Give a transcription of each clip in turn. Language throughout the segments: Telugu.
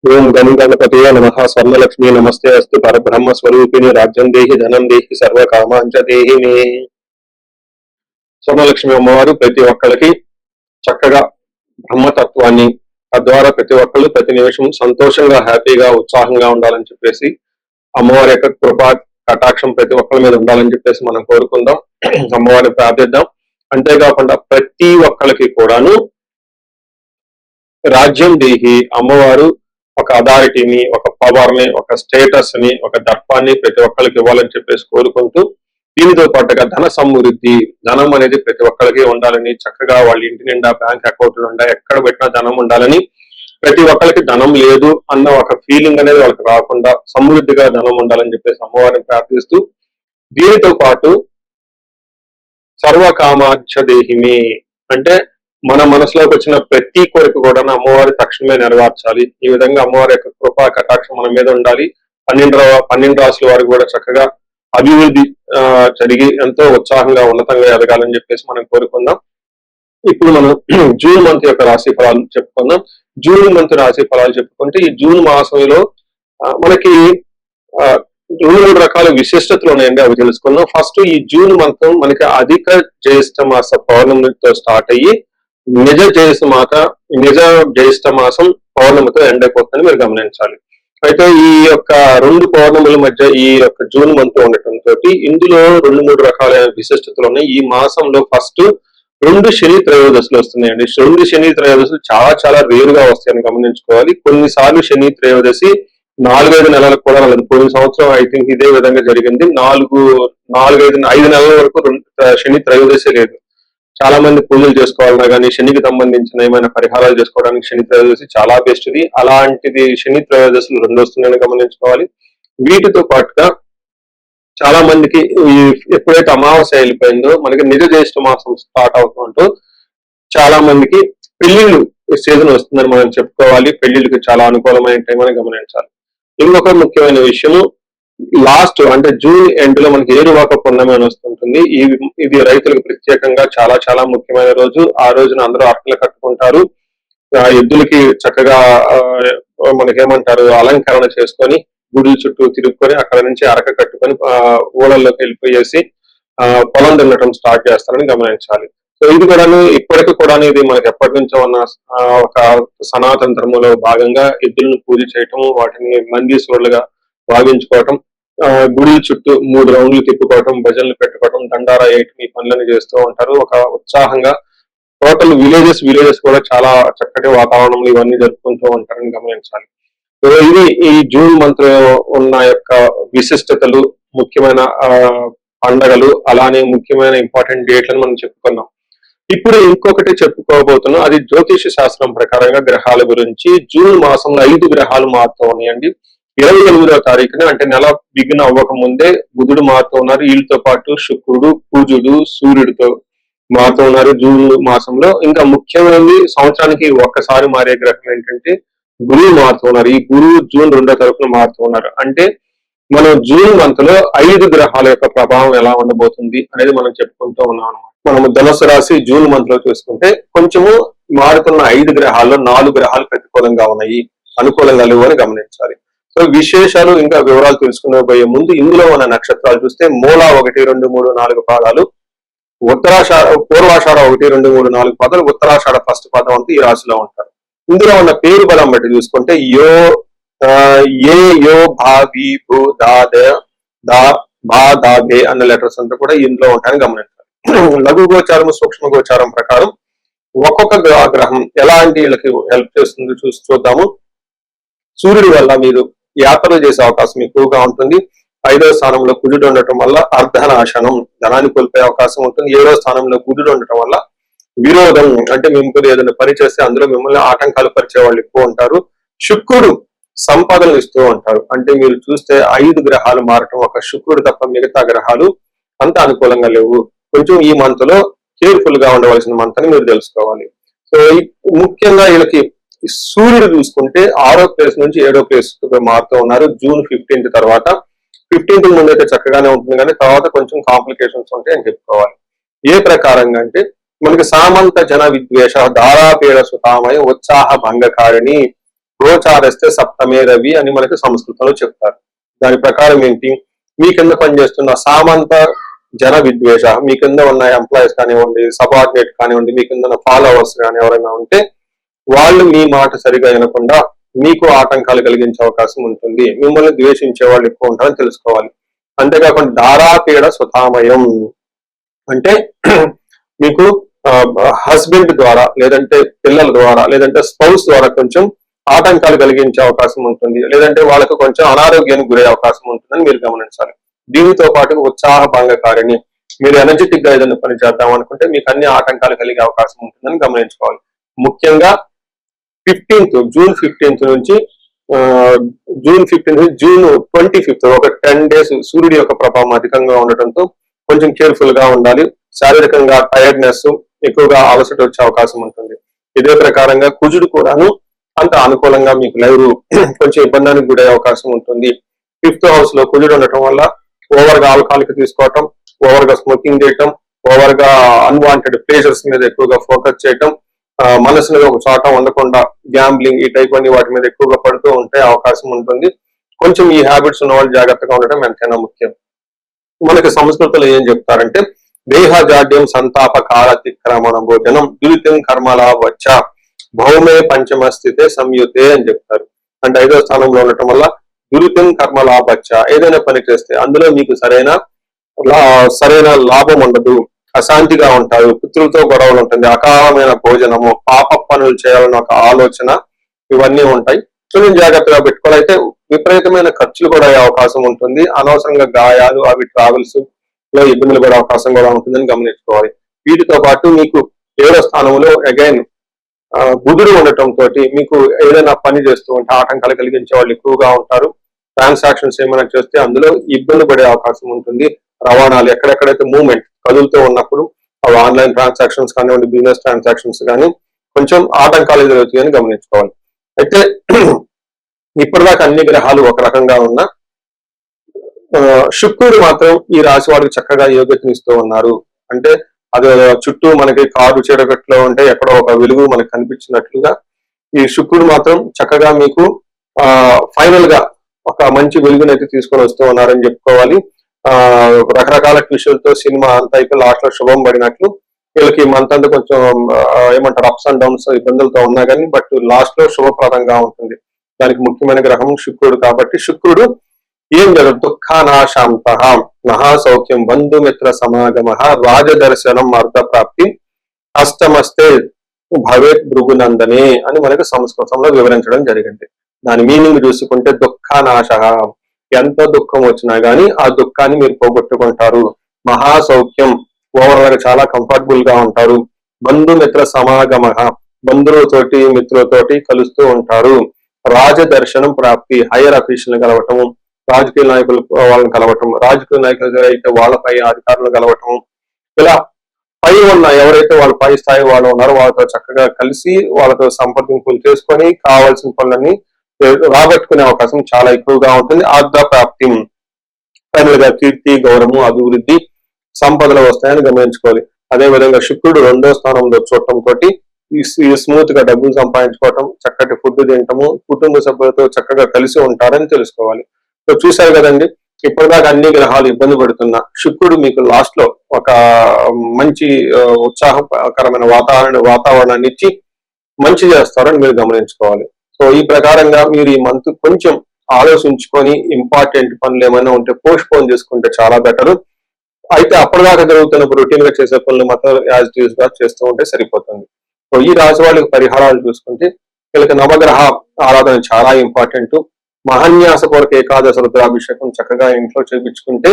ओम गण गणपतये नमः स्वर्णलक्ष्मी नमस्ते अस्तु परब्रह्म स्वरूपिणी राज्యం देहि धనం देहि सर्व కామాంచ దేహి మే. స్వర్ణలక్ష్మి అమ్మవారు ప్రతి ఒక్కరికి చక్కగా బ్రహ్మతత్వాన్ని తద్వారా ప్రతి ఒక్కరు ప్రతి నిమిషం సంతోషంగా హ్యాపీగా ఉత్సాహంగా ఉండాలని చెప్పేసి అమ్మవారి యొక్క కృపా కటాక్షం ప్రతి ఒక్కరి మీద ఉండాలని చెప్పేసి మనం కోరుకుందాం, అమ్మవారిని ప్రార్థిద్దాం. అంతేకాకుండా ప్రతి ఒక్కరికి కూడాను రాజ్యం దేహి అమ్మవారు ఒక అథారిటీని, ఒక పవర్ ని, ఒక స్టేటస్ ని, ఒక దర్పాన్ని ప్రతి ఒక్కరికి ఇవ్వాలని చెప్పేసి కోరుకుంటూ, దీనితో పాటుగా ధన సమృద్ధి, ధనం అనేది ప్రతి ఒక్కరికి ఉండాలని, చక్కగా వాళ్ళ ఇంటి నిండా బ్యాంక్ అకౌంట్లు ఉండా ఎక్కడ పెట్టినా ధనం ఉండాలని, ప్రతి ఒక్కరికి ధనం లేదు అన్న ఒక ఫీలింగ్ అనేది వాళ్ళకి రాకుండా సమృద్ధిగా ధనం ఉండాలని చెప్పేసి అమ్మవారిని ప్రార్థిస్తూ, దీనితో పాటు సర్వకామాక్ష దేహిమి అంటే మన మనసులోకి వచ్చిన ప్రతి కోరిక కూడా అమ్మవారి తక్షణమే నెరవేర్చాలి. ఈ విధంగా అమ్మవారి యొక్క కృపా కటాక్షం మన మీద ఉండాలి. 12 రాసుల వారికి కూడా చక్కగా అభివృద్ధి జరిగి ఎంతో ఉత్సాహంగా ఉన్నతంగా ఎదగాలని చెప్పేసి మనం కోరుకుందాం. ఇప్పుడు మనం జూన్ మంత్ యొక్క రాశి ఫలాలు చెప్పుకుందాం. జూన్ మంత్ రాశి ఫలాలు చెప్పుకుంటే ఈ జూన్ మాసంలో మనకి 2-3 రకాల విశిష్టతలు ఉన్నాయండి, అవి తెలుసుకుందాం. ఫస్ట్ ఈ జూన్ మంత్ మనకి అధిక జ్యేష్ఠ మాస పౌర్ణమితో స్టార్ట్ అయ్యి నిజ జ్యేష్ఠ మాసం పౌర్ణమితో ఎండ్ అయిపోతుందని మీరు గమనించాలి. అయితే ఈ యొక్క 2 పౌర్ణముల మధ్య ఈ యొక్క జూన్ మంత్ ఉండటంతో ఇందులో 2-3 రకాలైన విశిష్టతలు ఉన్నాయి. ఈ మాసంలో ఫస్ట్ 2 శని త్రయోదశులు వస్తున్నాయండి. 2 శని త్రయోదశులు చాలా చాలా రేరుగా వస్తాయని గమనించుకోవాలి. కొన్నిసార్లు శని త్రయోదశి 4-5 నెలలకు కూడా రాలేదు. పోయిన సంవత్సరం ఐ థింక్ ఇదే విధంగా జరిగింది. 5 నెలల వరకు శని త్రయోదశి లేదు. చాలా మంది పూజలు చేసుకోవాలన్నా కానీ శనికి సంబంధించిన ఏమైనా పరిహారాలు చేసుకోవడానికి శని త్రయోదశి చాలా బెస్ట్ ఇది. అలాంటిది శని త్రయోదశులు 2 వస్తున్నాయని గమనించుకోవాలి. వీటితో పాటుగా చాలా మందికి ఎప్పుడైతే అమావాస్య వెళ్ళిపోయిందో మనకి నిజ జ్యేష్ఠ మాసం స్టార్ట్ అవుతుంటూ చాలా మందికి పెళ్లిళ్ళు సీజన్ వస్తుందని మనం చెప్పుకోవాలి. పెళ్లిళ్ళకి చాలా అనుకూలమైన టైం అని గమనించాలి. ఇంకొక ముఖ్యమైన విషయము, లాస్ట్ అంటే జూన్ ఎండ్ లో మనకి ఏరువాక పున్నమి అని వస్తుంటుంది. ఇది రైతులకు ప్రత్యేకంగా చాలా చాలా ముఖ్యమైన రోజు. ఆ రోజున అందరూ అర్పలు కట్టుకుంటారు. ఎద్దులకి చక్కగా మనకేమంటారు అలంకరణ చేసుకొని గుడి చుట్టూ తిరుక్కొని అక్కడ నుంచి అరక కట్టుకొని ఊళ్ళల్లోకి వెళ్ళిపోయేసి పొలం దున్నటం స్టార్ట్ చేస్తారని గమనించాలి. సో ఇది కూడా ఇప్పటికీ కూడా ఇది మనకి ఎప్పటి నుంచో ఉన్న ఒక సనాతన ధర్మంలో భాగంగా ఎద్దులను పూజ చేయటం, వాటిని మందీశ్వరులుగా భావించుకోవటం, గుడి చుట్టూ 3 రౌండ్లు తిప్పుకోవటం, భజనలు పెట్టుకోవటం, దండారా వేయటం, ఈ పనులను చేస్తూ ఉంటారు. ఒక ఉత్సాహంగా టోటల్ విలేజెస్ కూడా చాలా చక్కటి వాతావరణంలో ఇవన్నీ జరుపుకుంటూ ఉంటారని గమనించాలి. సో ఇది ఈ జూన్ మంత్ లో ఉన్న యొక్క విశిష్టతలు, ముఖ్యమైన పండగలు, అలానే ముఖ్యమైన ఇంపార్టెంట్ డేట్లను మనం చెప్పుకున్నాం. ఇప్పుడు ఇంకొకటి చెప్పుకోబోతున్నాం, అది జ్యోతిష శాస్త్రం ప్రకారంగా గ్రహాల గురించి. జూన్ మాసంలో 5 గ్రహాలు మారుతూ ఉన్నాయండి. 28వ తారీఖున అంటే నెల బిగిన అవ్వక ముందే బుధుడు మారుతూ ఉన్నారు. వీళ్ళతో పాటు శుక్రుడు, కుజుడు, సూర్యుడితో మారుతూ ఉన్నారు జూన్ మాసంలో. ఇంకా ముఖ్యమైనది సంవత్సరానికి ఒక్కసారి మారే గ్రహం ఏంటంటే గురువు మారుతూ ఉన్నారు. ఈ గురువు జూన్ 2వ తారీఖున మారుతూ ఉన్నారు. అంటే మనం జూన్ మంత్ లో 5 గ్రహాల యొక్క ప్రభావం ఎలా ఉండబోతుంది అనేది మనం చెప్పుకుంటూ ఉన్నాం అనమాట. మనము ధనుసు రాశి జూన్ మంత్ లో చూసుకుంటే కొంచెము మారుతున్న 5 గ్రహాల్లో 4 గ్రహాలు ప్రతికూలంగా ఉన్నాయి, అనుకూలంగా లేవు అని గమనించాలి. సో విశేషాలు ఇంకా వివరాలు తెలుసుకునే పోయే ముందు ఇందులో ఉన్న నక్షత్రాలు చూస్తే మూల 1, 2, 3, 4 పాదాలు, పూర్వాషాఢ 1, 2, 3, 4 పాదాలు, ఉత్తరాషాఢ ఫస్ట్ పాదం అంతా ఈ రాశిలో ఉంటారు. ఇందులో ఉన్న పేరు బలం బట్టి చూసుకుంటే యో భా వి భూ దా భా దా బే అన్న లెటర్స్ అంతా కూడా ఇందులో ఉంటాయని గమనించాలి. లఘు గోచారం, సూక్ష్మ గోచారం ప్రకారం ఒక్కొక్క గ్రహం ఎలాంటి వీళ్ళకి హెల్ప్ చేస్తుందో చూద్దాము. సూర్యుడి వల్ల మీరు యాత్రలు చేసే అవకాశం ఎక్కువగా ఉంటుంది. 5వ స్థానంలో కుజుడు ఉండటం వల్ల అర్ధనాశనం, ధనాన్ని కోల్పోయే అవకాశం ఉంటుంది. 7వ స్థానంలో కుజుడు ఉండటం వల్ల విరోధం, అంటే మిమ్మల్ని ఏదైనా పని చేస్తే అందులో మిమ్మల్ని ఆటంకాలు పరిచే వాళ్ళు ఎక్కువ ఉంటారు. శుక్రుడు సంపదలు ఇస్తూ ఉంటారు. అంటే మీరు చూస్తే 5 గ్రహాలు మారటం, ఒక శుక్రుడు తప్ప మిగతా గ్రహాలు అంత అనుకూలంగా లేవు. కొంచెం ఈ మంత్ లో కేర్ఫుల్ గా ఉండవలసిన మంత్ అని మీరు తెలుసుకోవాలి. సో ముఖ్యంగా వీళ్ళకి సూర్యుడు చూసుకుంటే 6వ ప్లేస్ నుంచి 7వ ప్లేస్ మారుతూ ఉన్నారు జూన్ 15th తర్వాత. 15th ముందు అయితే చక్కగానే ఉంటుంది, కానీ తర్వాత కొంచెం కాంప్లికేషన్స్ ఉంటాయి అని చెప్పుకోవాలి. ఏ ప్రకారంగా అంటే మనకి సామంత జన విద్వేష, దారాపీడ సుతామయ, ఉత్సాహ భంగకారిణి, గోచారస్తే సప్తమే రవి అని మనకి సంస్కృతంలో చెప్తారు. దాని ప్రకారం ఏంటి, మీ కింద పనిచేస్తున్న సామంత జన విద్వేష, మీ కింద ఉన్న ఎంప్లాయీస్ కానివ్వండి, సబార్డినేట్ కానివ్వండి, మీ కింద ఉన్న ఫాలోవర్స్ కానీ ఎవరైనా ఉంటే వాళ్ళు మీ మాట సరిగా వినకుండా మీకు ఆటంకాలు కలిగించే అవకాశం ఉంటుంది. మిమ్మల్ని ద్వేషించే వాళ్ళు ఎక్కువ ఉంటారని తెలుసుకోవాలి. అంతేకాకుండా దారాపీడ సుతామయం అంటే మీకు హస్బెండ్ ద్వారా, లేదంటే పిల్లల ద్వారా, లేదంటే స్పౌస్ ద్వారా కొంచెం ఆటంకాలు కలిగించే అవకాశం ఉంటుంది, లేదంటే వాళ్ళకు కొంచెం అనారోగ్యానికి గురే అవకాశం ఉంటుందని మీరు గమనించాలి. దీనితో పాటు ఉత్సాహ భంగకారిణి, మీరు ఎనర్జెటిక్ గా ఏదైనా పని చేద్దాం అనుకుంటే మీకు అన్ని ఆటంకాలు కలిగే అవకాశం ఉంటుందని గమనించుకోవాలి. ముఖ్యంగా జూన్ 15 నుంచి జూన్ 25 ఒక 10 days సూర్యుడి యొక్క ప్రభావం అధికంగా ఉండటంతో కొంచెం కేర్ఫుల్ గా ఉండాలి. శారీరకంగా టైర్డ్నెస్, ఎక్కువగా అలసట వచ్చే అవకాశం ఉంటుంది. ఇదే ప్రకారంగా కుజుడు కూడాను అంత అనుకూలంగా మీకు లేరు, కొంచెం ఇబ్బందానికి గురే అవకాశం ఉంటుంది. 5th house లో కుజుడు ఉండటం వల్ల ఓవర్ గా ఆల్కహాలిక్ తీసుకోవటం, ఓవర్ గా స్మోకింగ్ చేయటం, ఓవర్ గా అన్వాంటెడ్ ప్లేజర్స్ మీద ఎక్కువగా ఫోకస్ చేయటం, మనసులో ఒక చోట ఉండకుండా గ్యాంబ్లింగ్ ఈ టైప్ అన్ని వాటి మీద ఎక్కువగా పడుతూ ఉంటే అవకాశం ఉంటుంది. కొంచెం ఈ హ్యాబిట్స్ ఉన్న వాళ్ళు జాగ్రత్తగా ఉండటం ఎంతైనా ముఖ్యం. మనకి సంస్కృతిలో ఏం చెప్తారంటే దేహజాడ్యం సంతాప కాలతిక్రమణ భోజనం దురితం కర్మలా వచ్చ భౌమే పంచమ స్థితే సంయుతే అని చెప్తారు. అంటే 5వ స్థానంలో ఉండటం వల్ల దురితం కర్మలాభచ్చ, ఏదైనా పని చేస్తే అందులో మీకు సరైన లాభం ఉండదు, అశాంతిగా ఉంటారు, పితృలతో గొడవలు ఉంటుంది, అకాలమైన భోజనము, పాప పనులు చేయాలన్న ఒక ఆలోచన, ఇవన్నీ ఉంటాయి. కొంచెం జాగ్రత్తగా పెట్టుకోవాలి. అయితే విపరీతమైన ఖర్చులు కూడా అయ్యే అవకాశం ఉంటుంది. అనవసరంగా గాయాలు, అవి ట్రావెల్స్ లో ఇబ్బందులు పడే అవకాశం కూడా ఉంటుందని గమనించుకోవాలి. వీటితో పాటు మీకు 7వ స్థానంలో అగైన్ బుధుడు ఉండటంతో మీకు ఏదైనా పని చేస్తూ ఉంటే ఆటంకాలు కలిగించే వాళ్ళు ఎక్కువగా ఉంటారు. ట్రాన్సాక్షన్స్ ఏమైనా చేస్తే అందులో ఇబ్బంది పడే అవకాశం ఉంటుంది. రవాణాలు ఎక్కడెక్కడైతే మూవ్మెంట్ కదులుతూ ఉన్నప్పుడు అవి ఆన్లైన్ ట్రాన్సాక్షన్స్ కానివ్వండి, బిజినెస్ ట్రాన్సాక్షన్స్ కానీ కొంచెం ఆటంకాలు ఎదురవుతాయని గమనించుకోవాలి. అయితే ఇప్పటిదాకా అన్ని గ్రహాలు ఒక రకంగా ఉన్న శుక్రుడు మాత్రం ఈ రాశి వారికి చక్కగా యోగ్యతనిస్తూ ఉన్నారు. అంటే అది చుట్టూ మనకి కారు చీడగట్లో ఉంటే ఎక్కడో ఒక వెలుగు మనకు కనిపించినట్లుగా ఈ శుక్రుడు మాత్రం చక్కగా మీకు ఫైనల్ గా ఒక మంచి వెలుగునైతే తీసుకొని వస్తూ ఉన్నారని చెప్పుకోవాలి. రకరకాల ట్విస్టులతో సినిమా అంతా అయిపోయి లాస్ట్ లో శుభం పడినట్లు వీళ్ళకి మంత్ అంతా కొంచెం ఏమంటారు అప్స్ అండ్ డౌన్స్ ఇబ్బందులతో ఉన్నా కానీ బట్ లాస్ట్ లో శుభప్రదంగా ఉంటుంది. దానికి ముఖ్యమైన గ్రహం శుక్రుడు కాబట్టి శుక్రుడు ఏం జరగదు, దుఃఖానాశాంత మహాసౌఖ్యం బంధుమిత్ర సమాగమ రాజదర్శనం అర్థప్రాప్తి అష్టమస్తే భవేత్ భృగునందనే అని మనకు సంస్కృతంలో వివరించడం జరిగింది. దాని మీనింగ్ చూసుకుంటే దుఃఖానాశ, ఎంత దుఃఖం వచ్చినా గానీ ఆ దుఃఖాన్ని మీరు పోగొట్టుకుంటారు. మహాసౌఖ్యం, ఓవరాల్ గా చాలా కంఫర్టబుల్ గా ఉంటారు. బంధుమిత్ర సమాగమ, బంధువులతోటి మిత్రులతోటి కలుస్తూ ఉంటారు. రాజదర్శనం ప్రాప్తి, హైయర్ అఫీషియల్ కలవటము, రాజకీయ నాయకులు వాళ్ళని కలవటం, రాజకీయ నాయకులు అయితే వాళ్ళపై అధికారులు కలవటం, ఇలా పై ఉన్న ఎవరైతే వాళ్ళ పై స్థాయి వాళ్ళు ఉన్నారో వాళ్ళతో చక్కగా కలిసి వాళ్ళతో సంప్రదింపులు చేసుకొని కావాల్సిన పనులన్నీ రాబట్టుకునే అవకాశం చాలా ఎక్కువగా ఉంటుంది. ఆర్థ ప్రాప్తి, ఫైనల్ గా కీర్తి, గౌరవము, అభివృద్ధి, సంపదలు వస్తాయని గమనించుకోవాలి. అదే విధంగా శుక్రుడు 2వ స్థానంలో చూడటంతో స్మూత్ గా డబ్బులు సంపాదించుకోవటం, చక్కటి ఫుడ్ తినటము, కుటుంబ సభ్యులతో చక్కగా కలిసి ఉంటారని తెలుసుకోవాలి. సో చూశారు కదండి, ఇప్పటిదాకా అన్ని గ్రహాలు ఇబ్బంది పడుతున్నా శుక్రుడు మీకు లాస్ట్ లో ఒక మంచి ఉత్సాహకరమైన వాతావరణాన్ని ఇచ్చి మంచి చేస్తారని మీరు గమనించుకోవాలి. సో ఈ ప్రకారంగా మీరు ఈ మంత్ కొంచెం ఆలోచించుకొని ఇంపార్టెంట్ పనులు ఏమైనా ఉంటే పోస్ట్ పోన్ చేసుకుంటే చాలా బెటర్. అయితే అప్పటిదాకా జరుగుతున్నప్పుడు రొటీన్ గా చేసే పనులు మాత్రం యాజ్ ఇట్ ఈజ్ గా చేస్తూ ఉంటే సరిపోతుంది. సో ఈ రాశి వాళ్ళకి పరిహారాలు చూసుకుంటే వీళ్ళకి నవగ్రహ ఆరాధన చాలా ఇంపార్టెంట్. మహాన్యాసపూర్వక ఏకాదశ రుద్రాభిషేకం చక్కగా ఇంట్లో చేయించుకుంటే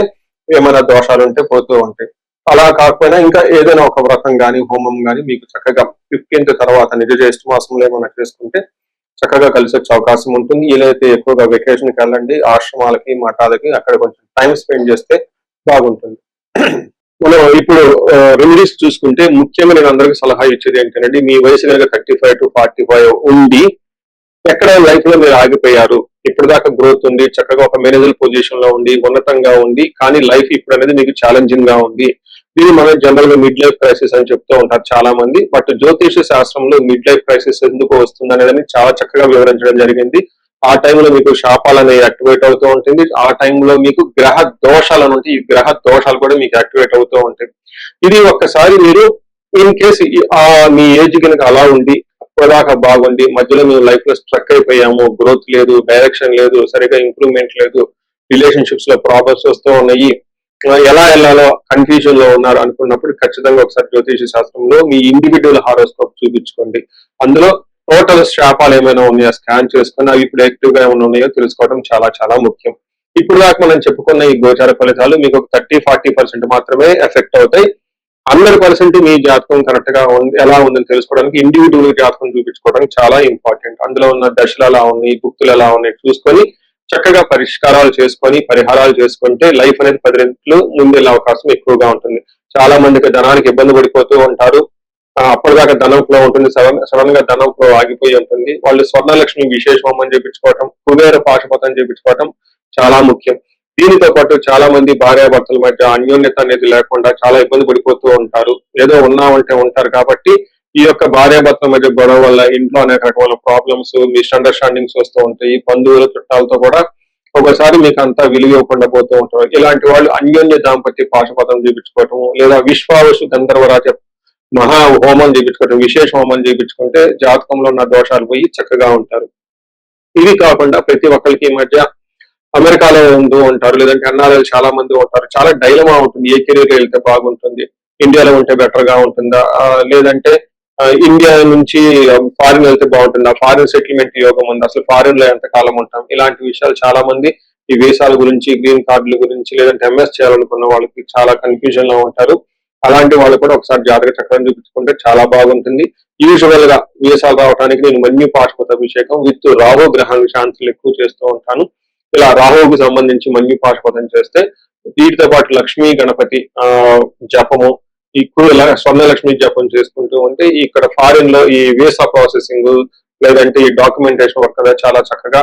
ఏమైనా దోషాలు ఉంటే పోతూ ఉంటాయి. అలా కాకపోయినా ఇంకా ఏదైనా ఒక వ్రతం గాని హోమం గాని మీకు చక్కగా 15th తర్వాత నిజ జ్యేష్ఠ మాసంలో ఏమైనా చేసుకుంటే చక్కగా కలిసి వచ్చే అవకాశం ఉంటుంది. వీలైతే ఎక్కువగా వెకేషన్కి వెళ్ళండి, ఆశ్రమాలకి మఠాలకి, అక్కడ కొంచెం టైం స్పెండ్ చేస్తే బాగుంటుంది. మనం ఇప్పుడు రెమెడీస్ చూసుకుంటే ముఖ్యంగా నేను అందరికీ సలహా ఇచ్చేది ఏంటంటే మీ వయసు కనుక 35 to 45 ఉండి ఎక్కడ లైఫ్ లో మీరు ఆగిపోయారు, ఇప్పటిదాకా గ్రోత్ ఉంది, చక్కగా ఒక మేనేజర్ పొజిషన్ లో ఉండి ఉన్నతంగా ఉంది, కానీ లైఫ్ ఇప్పుడు అనేది మీకు ఛాలెంజింగ్ గా ఉంది, ఇది మన జనరల్ గా మిడ్ లైఫ్ క్రైసిస్ అని చెప్తూ ఉంటారు చాలా మంది. బట్ జ్యోతిష శాస్త్రంలో మిడ్ లైఫ్ క్రైసిస్ ఎందుకు వస్తుంది అనేది చాలా చక్కగా వివరించడం జరిగింది. ఆ టైంలో మీకు శాపాలు అనేవి యాక్టివేట్ అవుతూ ఉంటుంది. ఆ టైంలో మీకు గ్రహ దోషాలు అని ఈ గ్రహ దోషాలు కూడా మీకు యాక్టివేట్ అవుతూ ఉంటాయి. ఇది ఒక్కసారి మీరు ఇన్ కేసు మీ ఏజ్ కనుక అలా ఉండి అప్పటిదాకా బాగుండి మధ్యలో మేము లైఫ్ లో స్ట్రక్ అయిపోయాము, గ్రోత్ లేదు, డైరెక్షన్ లేదు, సరిగా ఇంప్రూవ్మెంట్ లేదు, రిలేషన్షిప్స్ లో ప్రాబ్లమ్స్ వస్తూ ఉన్నాయి, ఎలా వెళ్ళాలో కన్ఫ్యూజన్ లో ఉన్నారు అనుకున్నప్పుడు ఖచ్చితంగా ఒకసారి జ్యోతిష శాస్త్రంలో మీ ఇండివిడ్యువల్ హారోస్కోప్ చూపించుకోండి. అందులో టోటల్ శాపాలు ఏమైనా ఉన్నాయో స్కాన్ చేసుకుని అవి ఇప్పుడు యాక్టివ్ గా ఏమైనా ఉన్నాయో తెలుసుకోవడం చాలా చాలా ముఖ్యం. ఇప్పుడు దాకా మనం చెప్పుకున్న ఈ గోచార ఫలితాలు మీకు ఒక 30-40% మాత్రమే ఎఫెక్ట్ అవుతాయి. 100% మీ జాతకం కరెక్ట్ గా ఎలా ఉందని తెలుసుకోవడానికి ఇండివిడ్యువల్ జాతకం చూపించుకోవడానికి చాలా ఇంపార్టెంట్. అందులో ఉన్న దశలు ఎలా ఉన్నాయి, భుక్తులు ఎలా ఉన్నాయి చూసుకొని చక్కగా పరిష్కారాలు చేసుకొని పరిహారాలు చేసుకుంటే లైఫ్ అనేది 10 రెట్లు ముందెళ్ళే అవకాశం ఎక్కువగా ఉంటుంది. చాలా మందికి ధనానికి ఇబ్బంది పడిపోతూ ఉంటారు. అప్పటిదాకా ధనం ఫ్లో ఉంటుంది, సడన్ గా ధనం ఫ్లో ఆగిపోయి ఉంటుంది. వాళ్ళు స్వర్ణలక్ష్మి విశేష హోమం చేయించుకోవటం, కుబేర పాశుపతం చేయించుకోవటం చాలా ముఖ్యం. దీనితో పాటు చాలా మంది భార్యాభర్తల మధ్య అన్యోన్యత అనేది లేకుండా చాలా ఇబ్బంది పడిపోతూ ఉంటారు. ఏదో ఉన్నామంటే ఉంటారు కాబట్టి ఈ యొక్క భార్యాభర్తల మధ్య గొడవ వల్ల ఇంట్లో అనేక రకమైన ప్రాబ్లమ్స్, మిస్అండర్స్టాండింగ్స్ వస్తూ ఉంటాయి. బంధువుల చుట్టాలతో కూడా ఒకసారి మీకు అంతా విలువ ఇవ్వకుండా పోతూ ఉంటారు. ఇలాంటి వాళ్ళు అన్యోన్య దాంపత్య పాశుపతం చేయించుకోవటం లేదా విశ్వావసు గంధర్వరాజ మహా హోమం చేయించుకోవటం, విశేష హోమం చేయించుకుంటే జాతకంలో ఉన్న దోషాలు పోయి చక్కగా ఉంటారు. ఇవి కాకుండా ప్రతి ఒక్కరికి ఈ మధ్య అమెరికాలో ఉంటూ ఉంటారు, లేదంటే ఎన్ఆర్ఐలు చాలా మంది ఉంటారు. చాలా డైలమా ఉంటుంది, ఏ కెరీర్ వెళ్తే బాగుంటుంది, ఇండియాలో ఉంటే బెటర్ గా ఉంటుందా, లేదంటే ఇండియా నుంచి ఫారిన్ వెళ్తే బాగుంటుందా, ఫారిన్ సెటిల్మెంట్ యోగం ఉంది, అసలు ఫారిన్ లో ఎంత కాలం ఉంటాం, ఇలాంటి విషయాలు చాలా మంది ఈ వీసాల గురించి, గ్రీన్ కార్డుల గురించి, లేదంటే ఎంఎస్ చేయాలనుకున్న వాళ్ళకి చాలా కన్ఫ్యూజన్ లో ఉంటారు. అలాంటి వాళ్ళు కూడా ఒకసారి జాతక చక్రం చూపించుకుంటే చాలా బాగుంటుంది. యూజువల్ గా వీసాలు రావడానికి నేను మన్యు పాశుపత అభిషేకం విత్ రాహు గ్రహానికి శాంతులు ఎక్కువ చేస్తూ ఉంటాను. ఇలా రాహువుకు సంబంధించి మన్యు పాశుపతం చేస్తే వీటితో పాటు లక్ష్మీ గణపతి జపము, ఇలా స్వర్ణలక్ష్మి జపం చేసుకుంటూ ఉంటే ఇక్కడ ఫారిన్ లో ఈ వీసా ప్రాసెసింగ్ లేదంటే ఈ డాక్యుమెంటేషన్ వర్క్ అనేది చాలా చక్కగా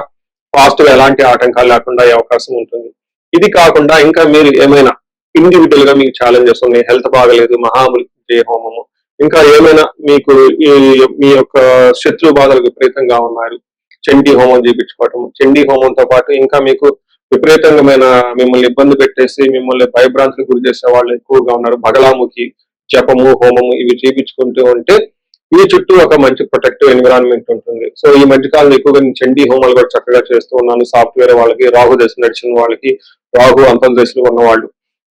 ఫాస్ట్ గా ఎలాంటి ఆటంకాలు లేకుండా అయ్యే అవకాశం ఉంటుంది. ఇది కాకుండా ఇంకా మీరు ఏమైనా ఇండివిజువల్ గా మీకు ఛాలెంజెస్ ఉన్నాయి, హెల్త్ బాగలేదు, మహామృత్యుంజయ హోమము, ఇంకా ఏమైనా మీకు మీ యొక్క శత్రు బాధలు విపరీతంగా ఉన్నారు, చండీ హోమం చేయించుకోవటం, చండీ హోమంతో పాటు ఇంకా మీకు విపరీతంగా మిమ్మల్ని ఇబ్బంది పెట్టేసి మిమ్మల్ని భయభ్రాంతికి గురి చేసే వాళ్ళు ఎక్కువగా ఉన్నారు, బగలాముఖి జపము హోమము ఇవి చేయించుకుంటూ ఉంటే మీ చుట్టూ ఒక మంచి ప్రొటెక్టివ్ ఎన్విరాన్మెంట్ ఉంటుంది. సో ఈ మధ్యకాలంలో ఎక్కువగా నేను చండీ హోమాలు కూడా చక్కగా చేస్తూ ఉన్నాను. సాఫ్ట్వేర్ వాళ్ళకి, రాహు దశ నడిచిన వాళ్ళకి, రాహు అంతర్దశలో ఉన్న వాళ్ళు,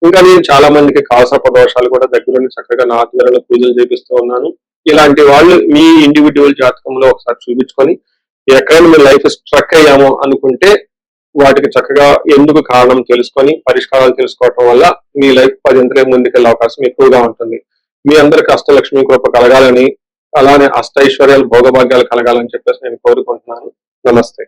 ఇంకా నేను చాలా మందికి కాసప దోషాలు కూడా దగ్గరుండి చక్కగా నా ఆధ్వర్యంలో పూజలు చేపిస్తూ ఉన్నాను. ఇలాంటి వాళ్ళు మీ ఇండివిడ్యువల్ జాతకంలో ఒకసారి చూపించుకొని ఎక్కడైనా మీ లైఫ్ స్ట్రక్ అయ్యాము అనుకుంటే వాటికి చక్కగా ఎందుకు కారణం తెలుసుకొని పరిష్కారాలు తెలుసుకోవటం వల్ల మీ లైఫ్ 10 ముందుకెళ్ళే అవకాశం ఎక్కువగా ఉంటుంది. మీ అందరికి అష్టలక్ష్మి కృప కలగాలని, అలానే అష్టైశ్వర్యాలు భోగభాగ్యాలు కలగాలని చెప్పేసి నేను కోరుకుంటున్నాను. నమస్తే.